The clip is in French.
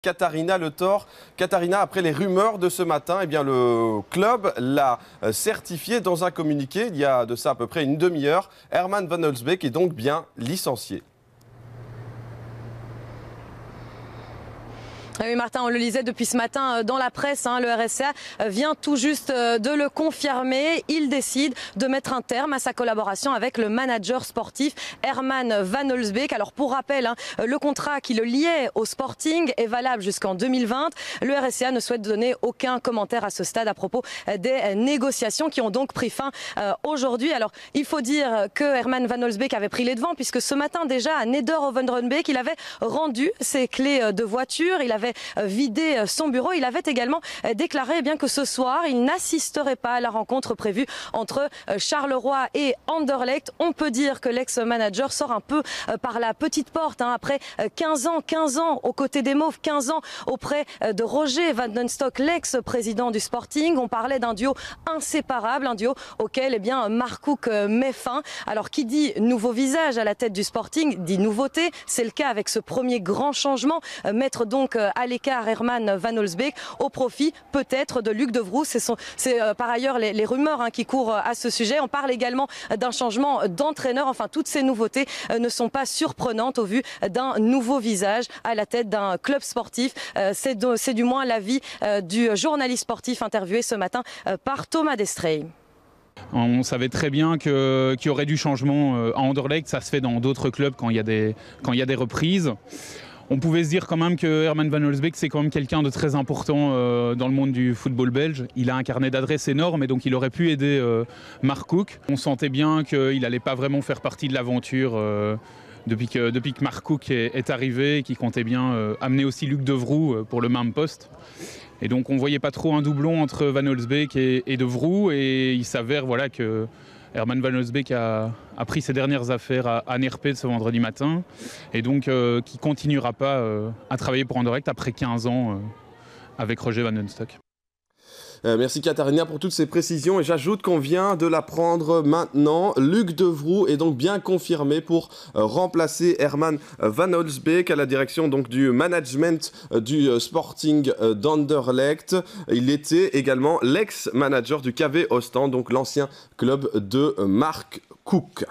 Katharina Le Thor. Katharina, après les rumeurs de ce matin, eh bien, le club l'a certifié dans un communiqué, il y a de ça à peu près une demi-heure. Herman Van Holsbeek est donc bien licencié. Oui, Martin, on le lisait depuis ce matin dans la presse. Le RSA vient tout juste de le confirmer. Il décide de mettre un terme à sa collaboration avec le manager sportif Herman Van Holsbeek. Alors pour rappel, le contrat qui le liait au Sporting est valable jusqu'en 2020. Le RSA ne souhaite donner aucun commentaire à ce stade à propos des négociations qui ont donc pris fin aujourd'hui. Alors il faut dire que Herman Van Holsbeek avait pris les devants puisque ce matin déjà à Neder-Overenbeek, il avait rendu ses clés de voiture. Il avait vidé son bureau. Il avait également déclaré que ce soir, il n'assisterait pas à la rencontre prévue entre Charleroi et Anderlecht. On peut dire que l'ex-manager sort un peu par la petite porte après 15 ans aux côtés des Mauves, 15 ans auprès de Roger Van den Stock, l'ex-président du Sporting. On parlait d'un duo inséparable, un duo auquel Mark Cook met fin. Alors qui dit nouveau visage à la tête du Sporting dit nouveauté. C'est le cas avec ce premier grand changement. Mettre donc à l'écart Herman Van Holsbeek au profit peut-être de Luc De Vroe. C'est par ailleurs les rumeurs qui courent à ce sujet. On parle également d'un changement d'entraîneur. Enfin, toutes ces nouveautés ne sont pas surprenantes au vu d'un nouveau visage à la tête d'un club sportif. C'est du moins l'avis du journaliste sportif interviewé ce matin par Thomas Destrey. On savait très bien qu'il y aurait du changement à Anderlecht. Ça se fait dans d'autres clubs quand il y a des reprises. On pouvait se dire quand même que Herman Van Holsbeek, c'est quand même quelqu'un de très important dans le monde du football belge. Il a un carnet d'adresses énorme et donc il aurait pu aider Mark Cook. On sentait bien qu'il n'allait pas vraiment faire partie de l'aventure depuis que Mark Cook est arrivé et qu'il comptait bien amener aussi Luc De Vroe pour le même poste. Et donc on ne voyait pas trop un doublon entre Van Holsbeek et De Vroe, et il s'avère que Herman Van Holsbeek a pris ses dernières affaires à Nerpé ce vendredi matin, et donc qui ne continuera pas à travailler pour Anderlecht après 15 ans avec Roger Van den Stock. Merci Katharina pour toutes ces précisions, et j'ajoute qu'on vient de l'apprendre maintenant. Luc De Vroe est donc bien confirmé pour remplacer Herman Van Holsbeek à la direction donc du management du Sporting d'Anderlecht. Il était également l'ex-manager du KV Ostend, donc l'ancien club de Mark Cook.